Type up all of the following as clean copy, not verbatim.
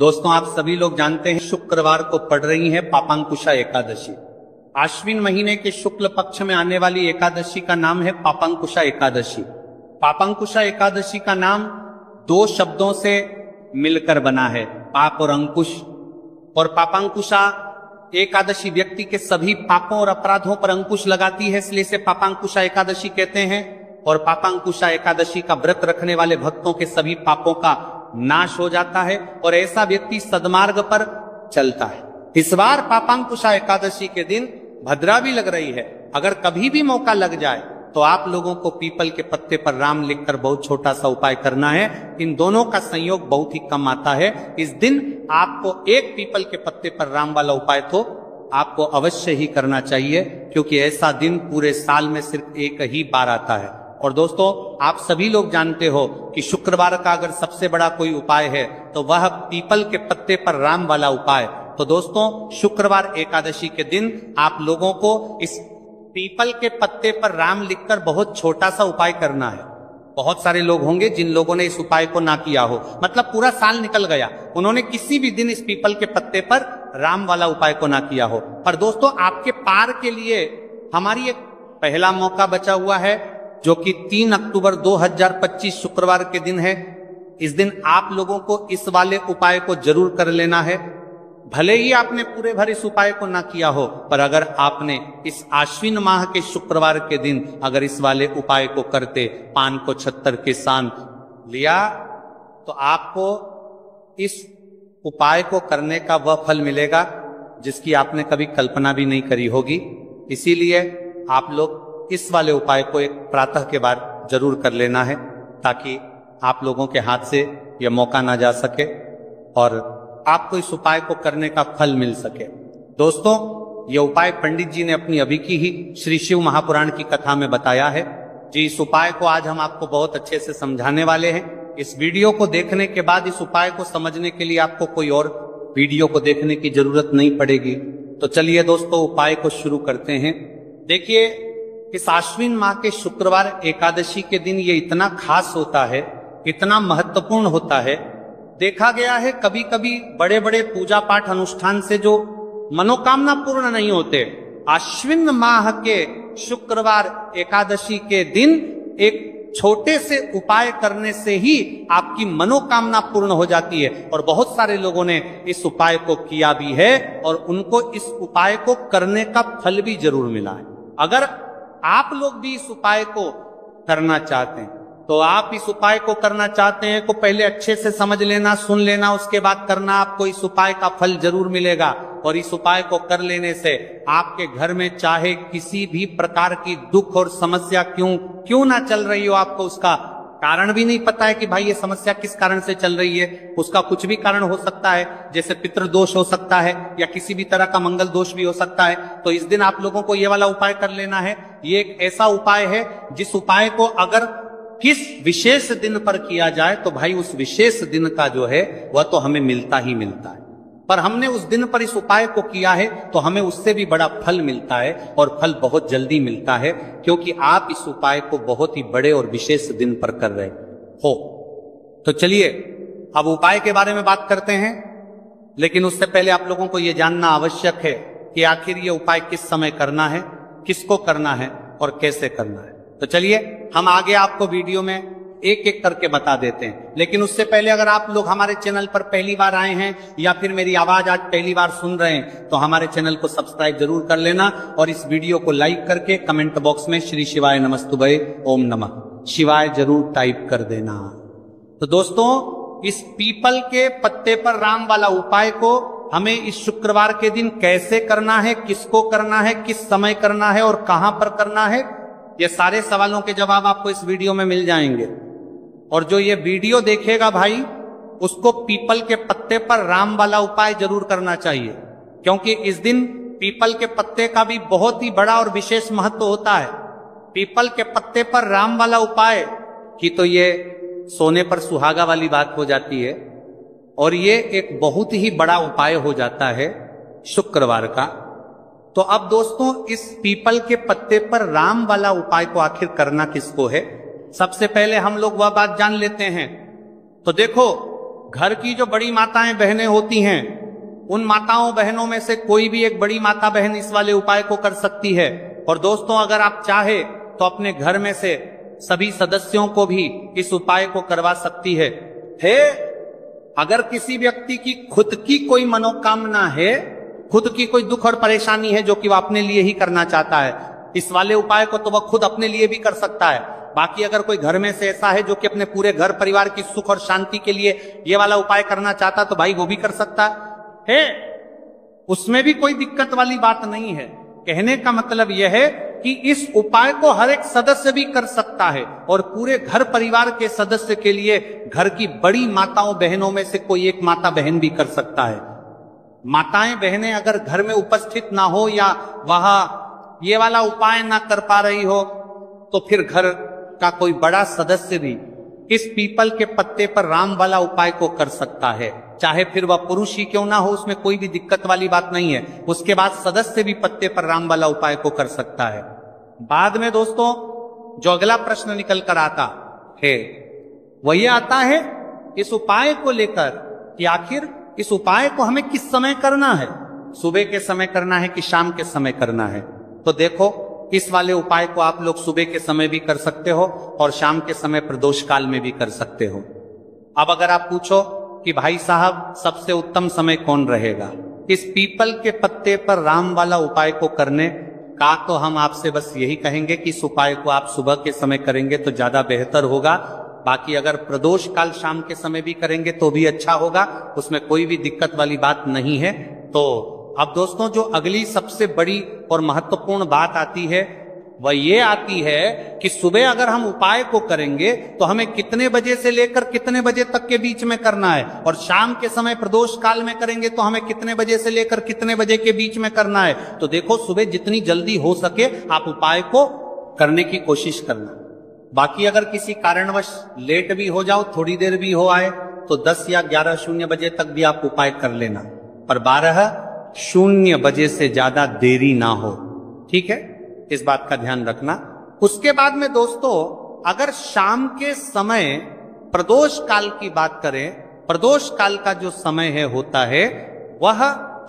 दोस्तों, आप सभी लोग जानते हैं शुक्रवार को पड़ रही है पापांकुशा एकादशी। आश्विन महीने के शुक्ल पक्ष में आने वाली एकादशी का नाम है पापांकुशा एकादशी। पापांकुशा एकादशी का नाम दो शब्दों से मिलकर बना है, पाप और अंकुश। और पापांकुशा एकादशी व्यक्ति के सभी पापों और अपराधों पर अंकुश लगाती है, इसलिए इसे पापांकुशा एकादशी कहते हैं। और पापांकुशा एकादशी का व्रत रखने वाले भक्तों के सभी पापों का नाश हो जाता है और ऐसा व्यक्ति सद्मार्ग पर चलता है। इस बार पापांकुशा एकादशी के दिन भद्रा भी लग रही है। अगर कभी भी मौका लग जाए तो आप लोगों को पीपल के पत्ते पर राम लिखकर बहुत छोटा सा उपाय करना है। इन दोनों का संयोग बहुत ही कम आता है। इस दिन आपको एक पीपल के पत्ते पर राम वाला उपाय तो आपको अवश्य ही करना चाहिए, क्योंकि ऐसा दिन पूरे साल में सिर्फ एक ही बार आता है। और दोस्तों, आप सभी लोग जानते हो कि शुक्रवार का अगर सबसे बड़ा कोई उपाय है तो वह पीपल के पत्ते पर राम वाला उपाय। तो दोस्तों, शुक्रवार एकादशी के दिन आप लोगों को इस पीपल के पत्ते पर राम लिखकर बहुत छोटा सा उपाय करना है। बहुत सारे लोग होंगे जिन लोगों ने इस उपाय को ना किया हो, मतलब पूरा साल निकल गया, उन्होंने किसी भी दिन इस पीपल के पत्ते पर राम वाला उपाय को ना किया हो। पर दोस्तों, आपके पार के लिए हमारी एक पहला मौका बचा हुआ है, जो कि 3 अक्टूबर 2025 शुक्रवार के दिन है। इस दिन आप लोगों को इस वाले उपाय को जरूर कर लेना है। भले ही आपने पूरे भर इस उपाय को ना किया हो, पर अगर आपने इस आश्विन माह के शुक्रवार के दिन अगर इस वाले उपाय को करते, पान को 76 के सान लिया, तो आपको इस उपाय को करने का वह फल मिलेगा जिसकी आपने कभी कल्पना भी नहीं करी होगी। इसीलिए आप लोग इस वाले उपाय को एक प्रातः के बाद जरूर कर लेना है, ताकि आप लोगों के हाथ से यह मौका ना जा सके और आपको इस उपाय को करने का फल मिल सके। दोस्तों, यह उपाय पंडित जी ने अपनी अभी की ही श्री शिव महापुराण की कथा में बताया है जी। इस उपाय को आज हम आपको बहुत अच्छे से समझाने वाले हैं। इस वीडियो को देखने के बाद इस उपाय को समझने के लिए आपको कोई और वीडियो को देखने की जरूरत नहीं पड़ेगी। तो चलिए दोस्तों, उपाय को शुरू करते हैं। देखिए, इस आश्विन माह के शुक्रवार एकादशी के दिन ये इतना खास होता है, इतना महत्वपूर्ण होता है। देखा गया है कभी कभी बड़े बड़े पूजा पाठ अनुष्ठान से जो मनोकामना पूर्ण नहीं होते, आश्विन माह के शुक्रवार एकादशी के दिन एक छोटे से उपाय करने से ही आपकी मनोकामना पूर्ण हो जाती है। और बहुत सारे लोगों ने इस उपाय को किया भी है और उनको इस उपाय को करने का फल भी जरूर मिला है। अगर आप लोग भी इस उपाय को करना चाहते हैं, तो आप इस उपाय को करना चाहते हैं को पहले अच्छे से समझ लेना, सुन लेना, उसके बाद करना। आपको इस उपाय का फल जरूर मिलेगा। और इस उपाय को कर लेने से आपके घर में चाहे किसी भी प्रकार की दुख और समस्या क्यों ना चल रही हो, आपको उसका कारण भी नहीं पता है कि भाई ये समस्या किस कारण से चल रही है। उसका कुछ भी कारण हो सकता है, जैसे पितृदोष हो सकता है या किसी भी तरह का मंगल दोष भी हो सकता है। तो इस दिन आप लोगों को ये वाला उपाय कर लेना है। ये एक ऐसा उपाय है जिस उपाय को अगर किस विशेष दिन पर किया जाए तो भाई उस विशेष दिन का जो है वह तो हमें मिलता ही मिलता है। पर हमने उस दिन पर इस उपाय को किया है तो हमें उससे भी बड़ा फल मिलता है, और फल बहुत जल्दी मिलता है, क्योंकि आप इस उपाय को बहुत ही बड़े और विशेष दिन पर कर रहे हो। तो चलिए अब उपाय के बारे में बात करते हैं। लेकिन उससे पहले आप लोगों को यह जानना आवश्यक है कि आखिर ये उपाय किस समय करना है, किसको करना है और कैसे करना है। तो चलिए हम आगे आपको वीडियो में एक एक करके बता देते हैं। लेकिन उससे पहले अगर आप लोग हमारे चैनल पर पहली बार आए हैं या फिर मेरी आवाज आज पहली बार सुन रहे हैं, तो हमारे चैनल को सब्सक्राइब जरूर कर लेना और इस वीडियो को लाइक करके कमेंट बॉक्स में श्री शिवाय नमस्तुभये ओम नमः शिवाय जरूर टाइप कर देना। तो दोस्तों, इस पीपल के पत्ते पर राम वाला उपाय को हमें इस शुक्रवार के दिन कैसे करना है, किसको करना है, किस समय करना है और कहां पर करना है, ये सारे सवालों के जवाब आपको इस वीडियो में मिल जाएंगे। और जो ये वीडियो देखेगा भाई, उसको पीपल के पत्ते पर राम वाला उपाय जरूर करना चाहिए, क्योंकि इस दिन पीपल के पत्ते का भी बहुत ही बड़ा और विशेष महत्व होता है। पीपल के पत्ते पर राम वाला उपाय की तो ये सोने पर सुहागा वाली बात हो जाती है, और ये एक बहुत ही बड़ा उपाय हो जाता है शुक्रवार का। तो अब दोस्तों, इस पीपल के पत्ते पर राम वाला उपाय को आखिर करना किसको है, सबसे पहले हम लोग वह बात जान लेते हैं। तो देखो, घर की जो बड़ी माताएं बहनें होती हैं, उन माताओं बहनों में से कोई भी एक बड़ी माता बहन इस वाले उपाय को कर सकती है। और दोस्तों, अगर आप चाहे तो अपने घर में से सभी सदस्यों को भी इस उपाय को करवा सकती है। अगर किसी व्यक्ति की खुद की कोई मनोकामना है, खुद की कोई दुख और परेशानी है जो कि वह अपने लिए ही करना चाहता है, इस वाले उपाय को तो वह खुद अपने लिए भी कर सकता है। बाकी अगर कोई घर में से ऐसा है जो कि अपने पूरे घर परिवार की सुख और शांति के लिए ये वाला उपाय करना चाहता, तो भाई वो भी कर सकता है। उसमें भी कोई दिक्कत वाली बात नहीं है। कहने का मतलब यह है कि इस उपाय को हर एक सदस्य भी कर सकता है और पूरे घर परिवार के सदस्य के लिए घर की बड़ी माताओं बहनों में से कोई एक माता बहन भी कर सकता है। माताएं बहनें अगर घर में उपस्थित ना हो या वह ये वाला उपाय ना कर पा रही हो, तो फिर घर का कोई बड़ा सदस्य भी इस पीपल के पत्ते पर राम वाला उपाय को कर सकता है। चाहे फिर वह पुरुष ही क्यों ना हो, उसमें कोई भी दिक्कत वाली बात नहीं है। उसके बाद सदस्य भी पत्ते पर राम वाला उपाय को कर सकता है। बाद में दोस्तों जो अगला प्रश्न निकल कर आता है वह ये आता है इस उपाय को लेकर कि आखिर इस उपाय को हमें किस समय करना है, सुबह के समय करना है कि शाम के समय करना है। तो देखो, इस वाले उपाय को आप लोग सुबह के समय भी कर सकते हो और शाम के समय प्रदोष काल में भी कर सकते हो। अब अगर आप पूछो कि भाई साहब सबसे उत्तम समय कौन रहेगा इस पीपल के पत्ते पर राम वाला उपाय को करने का, तो हम आपसे बस यही कहेंगे कि इस उपाय को आप सुबह के समय करेंगे तो ज्यादा बेहतर होगा। बाकी अगर प्रदोष काल शाम के समय भी करेंगे तो भी अच्छा होगा, उसमें कोई भी दिक्कत वाली बात नहीं है। तो अब दोस्तों जो अगली सबसे बड़ी और महत्वपूर्ण बात आती है वह ये आती है कि सुबह अगर हम उपाय को करेंगे तो हमें कितने बजे से लेकर कितने बजे तक के बीच में करना है, और शाम के समय प्रदोष काल में करेंगे तो हमें कितने बजे से लेकर कितने बजे के बीच में करना है। तो देखो, सुबह जितनी जल्दी हो सके आप उपाय को करने की कोशिश करना। बाकी अगर किसी कारणवश लेट भी हो जाओ, थोड़ी देर भी हो आए, तो 10 या 11:00 बजे तक भी आप उपाय कर लेना, पर 12:00 बजे से ज्यादा देरी ना हो। ठीक है, इस बात का ध्यान रखना। उसके बाद में दोस्तों अगर शाम के समय प्रदोष काल की बात करें, प्रदोष काल का जो समय है होता है वह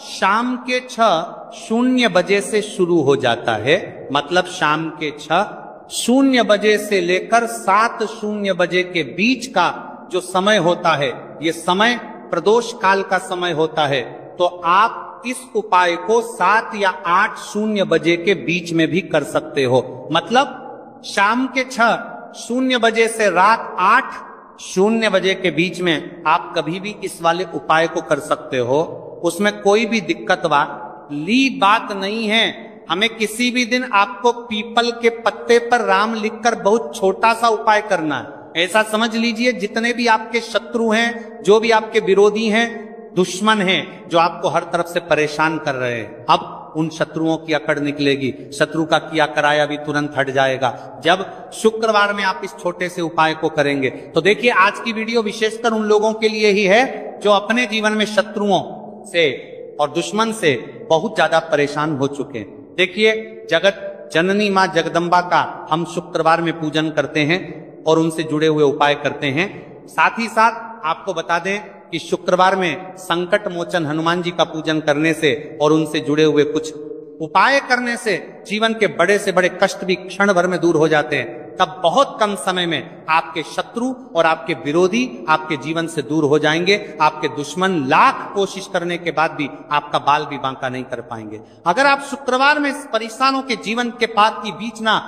शाम के 6:00 बजे से शुरू हो जाता है। मतलब शाम के 6:00 बजे से लेकर 7:00 बजे के बीच का जो समय होता है, ये समय प्रदोष काल का समय होता है। तो आप इस उपाय को 7 या 8:00 बजे के बीच में भी कर सकते हो। मतलब शाम के 6:00 बजे से रात 8:00 बजे के बीच में आप कभी भी इस वाले उपाय को कर सकते हो। उसमें कोई भी दिक्कत वाली बात नहीं है। हमें किसी भी दिन आपको पीपल के पत्ते पर राम लिखकर बहुत छोटा सा उपाय करना है। ऐसा समझ लीजिए जितने भी आपके शत्रु हैं, जो भी आपके विरोधी हैं, दुश्मन हैं, जो आपको हर तरफ से परेशान कर रहे हैं, अब उन शत्रुओं की अकड़ निकलेगी। शत्रु का किया कराया भी तुरंत हट जाएगा जब शुक्रवार में आप इस छोटे से उपाय को करेंगे। तो देखिए, आज की वीडियो विशेषकर उन लोगों के लिए ही है जो अपने जीवन में शत्रुओं से और दुश्मन से बहुत ज्यादा परेशान हो चुके हैं। देखिए, जगत जननी मां जगदम्बा का हम शुक्रवार में पूजन करते हैं और उनसे जुड़े हुए उपाय करते हैं। साथ ही साथ आपको बता दें कि शुक्रवार में संकट मोचन हनुमान जी का पूजन करने से और उनसे जुड़े हुए कुछ उपाय करने से जीवन के बड़े से बड़े कष्ट भी क्षण भर में दूर हो जाते हैं। तब बहुत कम समय में आपके शत्रु और आपके विरोधी आपके जीवन से दूर हो जाएंगे। आपके दुश्मन लाख कोशिश करने के बाद भी आपका बाल भी बांका नहीं कर पाएंगे, अगर आप शुक्रवार में इस परेशानों के जीवन के पात की बीच ना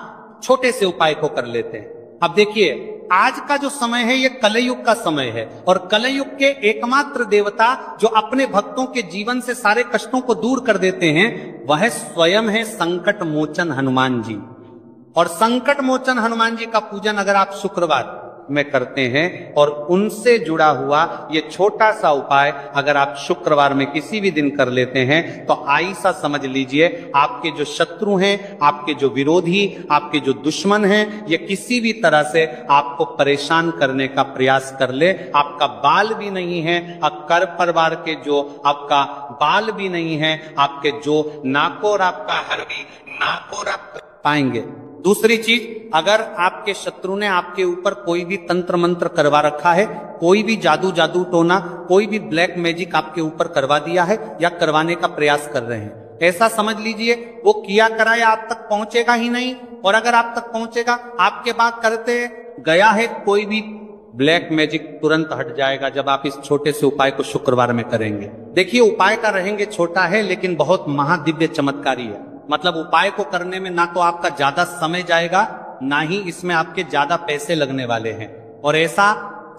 छोटे से उपाय को कर लेते हैं। अब देखिए, आज का जो समय है ये कलयुग का समय है और कलयुग के एकमात्र देवता जो अपने भक्तों के जीवन से सारे कष्टों को दूर कर देते हैं वह स्वयं है संकट मोचन हनुमान जी। और संकट मोचन हनुमान जी का पूजन अगर आप शुक्रवार में करते हैं और उनसे जुड़ा हुआ ये छोटा सा उपाय अगर आप शुक्रवार में किसी भी दिन कर लेते हैं तो ऐसा समझ लीजिए आपके जो शत्रु हैं, आपके जो विरोधी, आपके जो दुश्मन हैं, ये किसी भी तरह से आपको परेशान करने का प्रयास कर ले, आपका बाल भी नहीं है, कर परिवार के जो आपका बाल भी नहीं है, आपके जो नाकोर आपका हर भी नाकोर आप पाएंगे। दूसरी चीज, अगर आपके शत्रु ने आपके ऊपर कोई भी तंत्र मंत्र करवा रखा है, कोई भी जादू टोना, कोई भी ब्लैक मैजिक आपके ऊपर करवा दिया है या करवाने का प्रयास कर रहे हैं, ऐसा समझ लीजिए वो किया कराया आप तक पहुंचेगा ही नहीं। और अगर आप तक पहुंचेगा, आपके बात करते गया है, कोई भी ब्लैक मैजिक तुरंत हट जाएगा जब आप इस छोटे से उपाय को शुक्रवार में करेंगे। देखिए, उपाय का रहेंगे छोटा है लेकिन बहुत महादिव्य चमत्कारी है। मतलब उपाय को करने में ना तो आपका ज्यादा समय जाएगा, ना ही इसमें आपके ज्यादा पैसे लगने वाले हैं। और ऐसा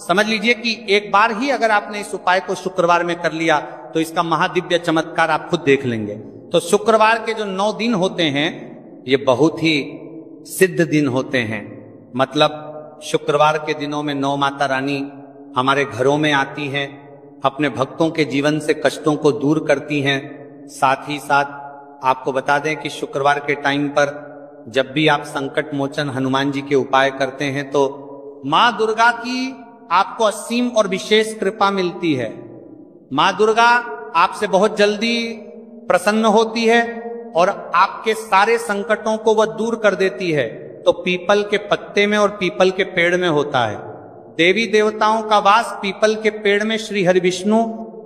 समझ लीजिए कि एक बार ही अगर आपने इस उपाय को शुक्रवार में कर लिया तो इसका महादिव्य चमत्कार आप खुद देख लेंगे। तो शुक्रवार के जो 9 दिन होते हैं ये बहुत ही सिद्ध दिन होते हैं। मतलब शुक्रवार के दिनों में 9 माता रानी हमारे घरों में आती हैं, अपने भक्तों के जीवन से कष्टों को दूर करती हैं। साथ ही साथ आपको बता दें कि शुक्रवार के टाइम पर जब भी आप संकट मोचन हनुमान जी के उपाय करते हैं तो माँ दुर्गा की आपको असीम और विशेष कृपा मिलती है। माँ दुर्गा आपसे बहुत जल्दी प्रसन्न होती है और आपके सारे संकटों को वह दूर कर देती है। तो पीपल के पत्ते में और पीपल के पेड़ में होता है। देवी देवताओं का वास पीपल के पेड़ में श्री हरि विष्णु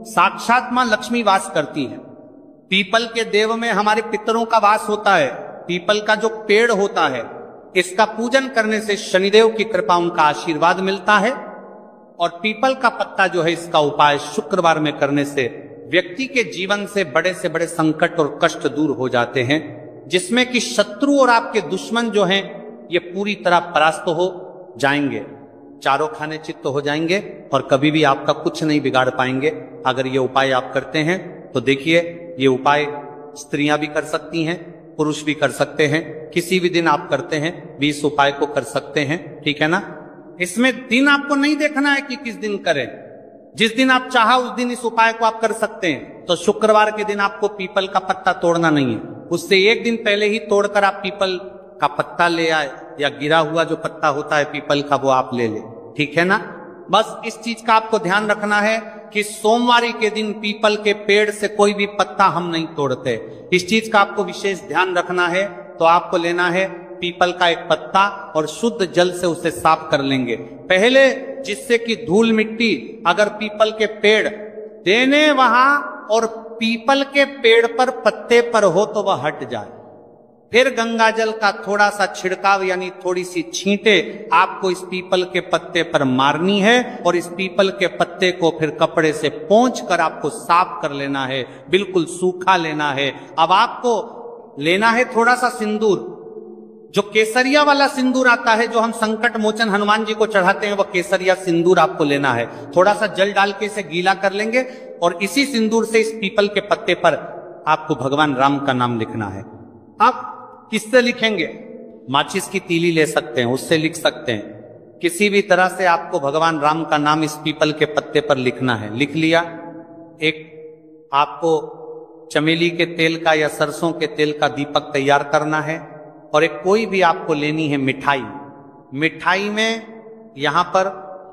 साक्षात मां लक्ष्मी वास करती है। पीपल के देव में हमारे पितरों का वास होता है। पीपल का जो पेड़ होता है, इसका पूजन करने से शनिदेव की कृपा, उनका आशीर्वाद मिलता है। और पीपल का पत्ता जो है, इसका उपाय शुक्रवार में करने से व्यक्ति के जीवन से बड़े संकट और कष्ट दूर हो जाते हैं, जिसमें कि शत्रु और आपके दुश्मन जो हैं ये पूरी तरह परास्त हो जाएंगे, चारों खाने चित्त हो जाएंगे और कभी भी आपका कुछ नहीं बिगाड़ पाएंगे अगर ये उपाय आप करते हैं। तो देखिए, ये उपाय स्त्रियां भी कर सकती हैं, पुरुष भी कर सकते हैं। किसी भी दिन आप करते हैं भी इस उपाय को कर सकते हैं, ठीक है ना। इसमें दिन आपको नहीं देखना है कि किस दिन करें, जिस दिन आप चाहा उस दिन इस उपाय को आप कर सकते हैं। तो शुक्रवार के दिन आपको पीपल का पत्ता तोड़ना नहीं है, उससे एक दिन पहले ही तोड़कर आप पीपल का पत्ता ले आए, या गिरा हुआ जो पत्ता होता है पीपल का वो आप ले ले, ठीक है ना। बस इस चीज का आपको ध्यान रखना है कि सोमवारी के दिन पीपल के पेड़ से कोई भी पत्ता हम नहीं तोड़ते। इस चीज का आपको विशेष ध्यान रखना है। तो आपको लेना है पीपल का एक पत्ता और शुद्ध जल से उसे साफ कर लेंगे पहले, जिससे कि धूल मिट्टी अगर पीपल के पेड़ देने वहां और पीपल के पेड़ पर पत्ते पर हो तो वह हट जाए। फिर गंगा जल का थोड़ा सा छिड़काव यानी थोड़ी सी छींटे आपको इस पीपल के पत्ते पर मारनी है और इस पीपल के पत्ते को फिर कपड़े से पोंछ कर आपको साफ कर लेना है, बिल्कुल सूखा लेना है। अब आपको लेना है थोड़ा सा सिंदूर, जो केसरिया वाला सिंदूर आता है जो हम संकट मोचन हनुमान जी को चढ़ाते हैं, वह केसरिया सिंदूर आपको लेना है। थोड़ा सा जल डाल के इसे गीला कर लेंगे और इसी सिंदूर से इस पीपल के पत्ते पर आपको भगवान राम का नाम लिखना है। आप किससे लिखेंगे? माचिस की तीली ले सकते हैं, उससे लिख सकते हैं। किसी भी तरह से आपको भगवान राम का नाम इस पीपल के पत्ते पर लिखना है। लिख लिया। एक आपको चमेली के तेल का या सरसों के तेल का दीपक तैयार करना है और एक कोई भी आपको लेनी है मिठाई। मिठाई में यहां पर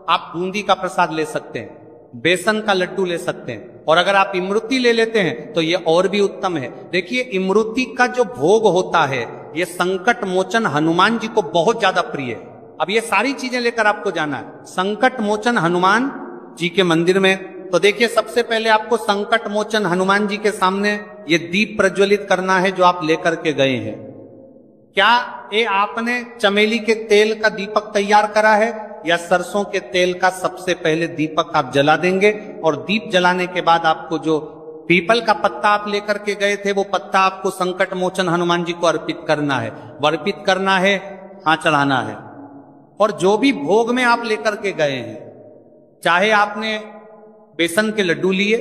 आप बूंदी का प्रसाद ले सकते हैं, बेसन का लड्डू ले सकते हैं और अगर आप इमरुती ले लेते हैं तो ये और भी उत्तम है। देखिए, इमरुती का जो भोग होता है ये संकट मोचन हनुमान जी को बहुत ज्यादा प्रिय है। अब ये सारी चीजें लेकर आपको जाना है संकट मोचन हनुमान जी के मंदिर में। तो देखिए, सबसे पहले आपको संकट मोचन हनुमान जी के सामने ये दीप प्रज्वलित करना है जो आप लेकर के गए हैं। क्या ये आपने चमेली के तेल का दीपक तैयार करा है या सरसों के तेल का? सबसे पहले दीपक आप जला देंगे और दीप जलाने के बाद आपको जो पीपल का पत्ता आप लेकर के गए थे वो पत्ता आपको संकट मोचन हनुमान जी को अर्पित करना है, अर्पित करना है, हाँ चढ़ाना है। और जो भी भोग में आप लेकर के गए हैं, चाहे आपने बेसन के लड्डू लिए,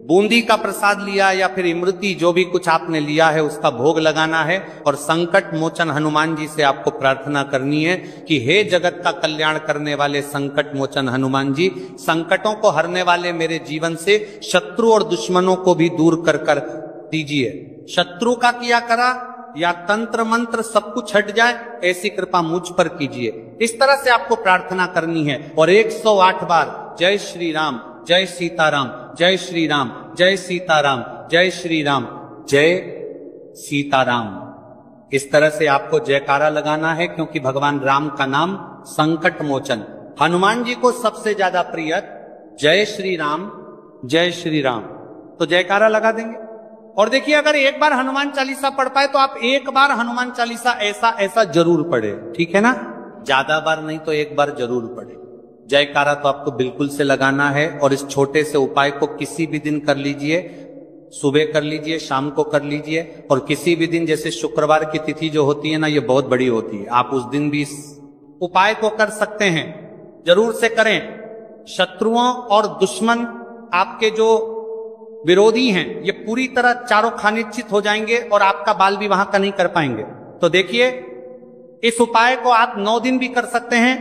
बूंदी का प्रसाद लिया या फिर इमृति, जो भी कुछ आपने लिया है उसका भोग लगाना है और संकट मोचन हनुमान जी से आपको प्रार्थना करनी है कि हे जगत का कल्याण करने वाले संकट मोचन हनुमान जी, संकटों को हरने वाले मेरे जीवन से शत्रु और दुश्मनों को भी दूर कर कर दीजिए। शत्रु का किया करा या तंत्र मंत्र सब कुछ हट जाए, ऐसी कृपा मुझ पर कीजिए। इस तरह से आपको प्रार्थना करनी है और 108 बार जय श्री राम, जय सीताराम, जय श्री राम, जय सीताराम, जय श्री राम, जय सीताराम, इस तरह से आपको जयकारा लगाना है, क्योंकि भगवान राम का नाम संकट मोचन। हनुमान जी को सबसे ज्यादा प्रिय जय श्री राम, जय श्री राम, तो जयकारा लगा देंगे। और देखिए, अगर एक बार हनुमान चालीसा पढ़ पाए तो आप एक बार हनुमान चालीसा ऐसा ऐसा जरूर पढ़े, ठीक है ना, ज्यादा बार नहीं तो एक बार जरूर पढ़े। जयकारा तो आपको बिल्कुल से लगाना है, और इस छोटे से उपाय को किसी भी दिन कर लीजिए, सुबह कर लीजिए, शाम को कर लीजिए, और किसी भी दिन, जैसे शुक्रवार की तिथि जो होती है ना, ये बहुत बड़ी होती है, आप उस दिन भी इस उपाय को कर सकते हैं, जरूर से करें। शत्रुओं और दुश्मन, आपके जो विरोधी हैं, ये पूरी तरह चारों खानिश्चित हो जाएंगे और आपका बाल भी वहां का नहीं कर पाएंगे। तो देखिए, इस उपाय को आप 9 दिन भी कर सकते हैं,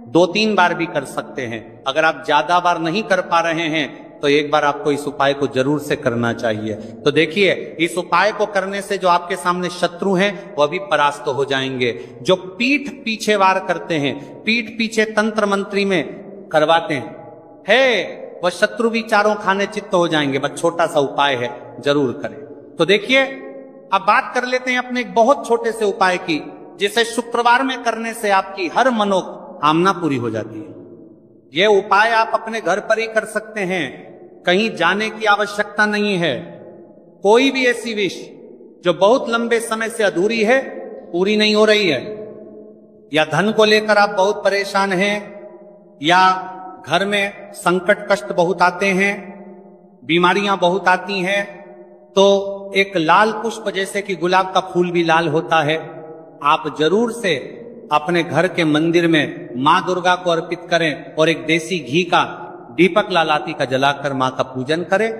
2-3 बार भी कर सकते हैं। अगर आप ज्यादा बार नहीं कर पा रहे हैं तो एक बार आपको इस उपाय को जरूर से करना चाहिए। तो देखिए, इस उपाय को करने से जो आपके सामने शत्रु हैं वह भी परास्त हो जाएंगे। जो पीठ पीछे वार करते हैं, पीठ पीछे तंत्र मंत्री में करवाते हैं, वह शत्रु भी चारों खाने चित्त हो जाएंगे। बस छोटा सा उपाय है, जरूर करें। तो देखिए, अब बात कर लेते हैं अपने एक बहुत छोटे से उपाय की, जिसे शुक्रवार में करने से आपकी हर मनोकामना पूरी हो जाती है। यह उपाय आप अपने घर पर ही कर सकते हैं, कहीं जाने की आवश्यकता नहीं है। कोई भी ऐसी विश जो बहुत लंबे समय से अधूरी है, पूरी नहीं हो रही है, या धन को लेकर आप बहुत परेशान हैं, या घर में संकट कष्ट बहुत आते हैं, बीमारियां बहुत आती हैं, तो एक लाल पुष्प, जैसे कि गुलाब का फूल भी लाल होता है, आप जरूर से अपने घर के मंदिर में मां दुर्गा को अर्पित करें और एक देसी घी का दीपक लालाती का जलाकर मां का पूजन करें।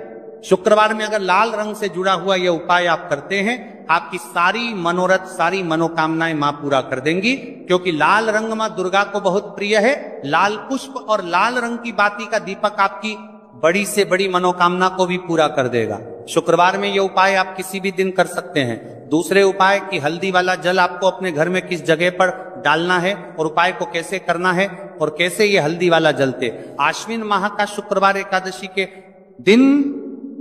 शुक्रवार में अगर लाल रंग से जुड़ा हुआ यह उपाय आप करते हैं, आपकी सारी मनोरथ, सारी मनोकामनाएं मां पूरा कर देंगी, क्योंकि लाल रंग मां दुर्गा को बहुत प्रिय है। लाल पुष्प और लाल रंग की बाती का दीपक आपकी बड़ी से बड़ी मनोकामना को भी पूरा कर देगा। शुक्रवार में यह उपाय आप किसी भी दिन कर सकते हैं। दूसरे उपाय की हल्दी वाला जल आपको अपने घर में किस जगह पर डालना है और उपाय को कैसे करना है और कैसे ये हल्दी वाला जलते। आश्विन माह का शुक्रवार एकादशी के दिन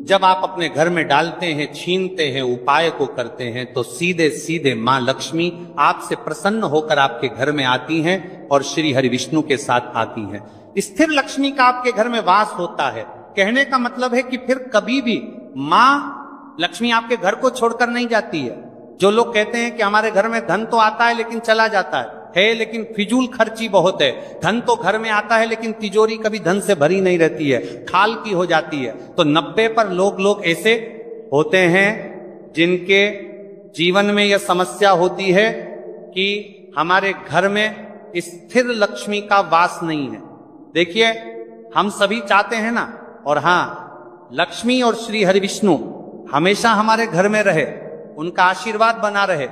जब आप अपने घर में डालते हैं, छीनते हैं, उपाय को करते हैं, तो सीधे सीधे मां लक्ष्मी आपसे प्रसन्न होकर आपके घर में आती हैं और श्री हरि विष्णु के साथ आती हैं। स्थिर लक्ष्मी का आपके घर में वास होता है। कहने का मतलब है कि फिर कभी भी मां लक्ष्मी आपके घर को छोड़कर नहीं जाती है। जो लोग कहते हैं कि हमारे घर में धन तो आता है लेकिन चला जाता है, लेकिन फिजूल खर्ची बहुत है। धन तो घर में आता है लेकिन तिजोरी कभी धन से भरी नहीं रहती है, खाल की हो जाती है। तो 90 पर लोग ऐसे होते हैं जिनके जीवन में यह समस्या होती है कि हमारे घर में स्थिर लक्ष्मी का वास नहीं है। देखिए, हम सभी चाहते हैं ना, और हाँ, लक्ष्मी और श्री हरि विष्णु हमेशा हमारे घर में रहे, उनका आशीर्वाद बना रहे,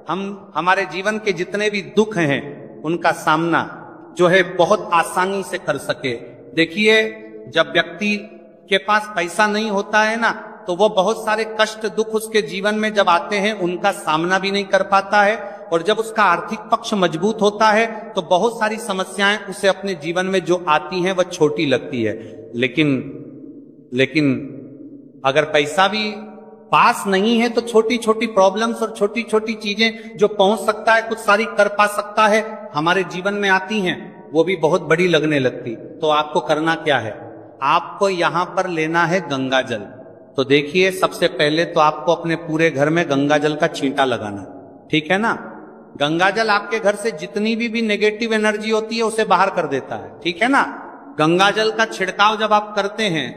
हम हमारे जीवन के जितने भी दुख हैं उनका सामना जो है बहुत आसानी से कर सके। देखिए, जब व्यक्ति के पास पैसा नहीं होता है ना, तो वो बहुत सारे कष्ट दुख उसके जीवन में जब आते हैं उनका सामना भी नहीं कर पाता है, और जब उसका आर्थिक पक्ष मजबूत होता है तो बहुत सारी समस्याएं उसे अपने जीवन में जो आती हैं वह छोटी लगती है। लेकिन अगर पैसा भी पास नहीं है तो छोटी छोटी प्रॉब्लम्स और छोटी छोटी चीजें जो पहुंच सकता है, कुछ सारी कर पा सकता है, हमारे जीवन में आती हैं, वो भी बहुत बड़ी लगने लगती। तो आपको करना क्या है, आपको यहां पर लेना है गंगा जल। तो देखिए, सबसे पहले तो आपको अपने पूरे घर में गंगा जल का छींटा लगाना, ठीक है ना। गंगा जल आपके घर से जितनी भी नेगेटिव एनर्जी होती है उसे बाहर कर देता है, ठीक है ना। गंगा जल का छिड़काव जब आप करते हैं,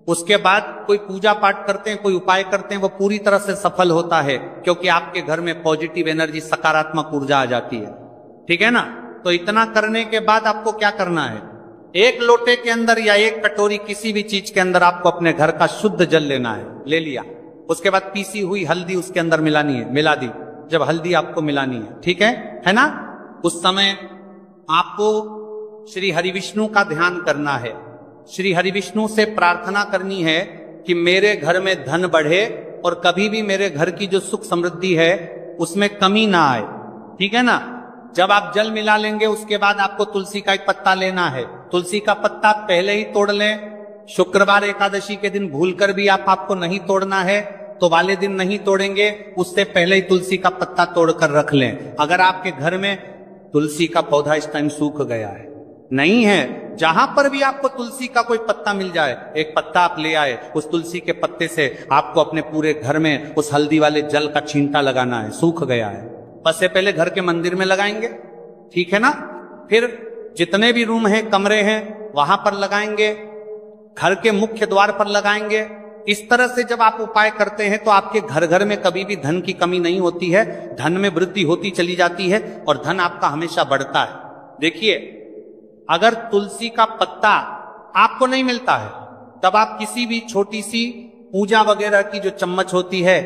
उसके बाद कोई पूजा पाठ करते हैं, कोई उपाय करते हैं, वो पूरी तरह से सफल होता है, क्योंकि आपके घर में पॉजिटिव एनर्जी, सकारात्मक ऊर्जा आ जाती है, ठीक है ना। तो इतना करने के बाद आपको क्या करना है, एक लोटे के अंदर या एक कटोरी किसी भी चीज के अंदर आपको अपने घर का शुद्ध जल लेना है। ले लिया, उसके बाद पीसी हुई हल्दी उसके अंदर मिलानी है, मिला दी। जब हल्दी आपको मिलानी है, ठीक है ना, उस समय आपको श्री हरि विष्णु का ध्यान करना है। श्री हरि विष्णु से प्रार्थना करनी है कि मेरे घर में धन बढ़े और कभी भी मेरे घर की जो सुख समृद्धि है उसमें कमी ना आए, ठीक है ना। जब आप जल मिला लेंगे उसके बाद आपको तुलसी का एक पत्ता लेना है। तुलसी का पत्ता पहले ही तोड़ लें, शुक्रवार एकादशी के दिन भूलकर भी आपको नहीं तोड़ना है। तो वाले दिन नहीं तोड़ेंगे, उससे पहले ही तुलसी का पत्ता तोड़कर रख लें। अगर आपके घर में तुलसी का पौधा इस टाइम सूख गया है, नहीं है, जहां पर भी आपको तुलसी का कोई पत्ता मिल जाए, एक पत्ता आप ले आए, उस तुलसी के पत्ते से आपको अपने पूरे घर में उस हल्दी वाले जल का छींटा लगाना है। सूख गया है, बस से पहले घर के मंदिर में लगाएंगे, ठीक है ना। फिर जितने भी रूम हैं, कमरे हैं, वहां पर लगाएंगे, घर के मुख्य द्वार पर लगाएंगे। इस तरह से जब आप उपाय करते हैं तो आपके घर घर में कभी भी धन की कमी नहीं होती है, धन में वृद्धि होती चली जाती है और धन आपका हमेशा बढ़ता है। देखिए, अगर तुलसी का पत्ता आपको नहीं मिलता है, तब आप किसी भी छोटी सी पूजा वगैरह की जो चम्मच होती है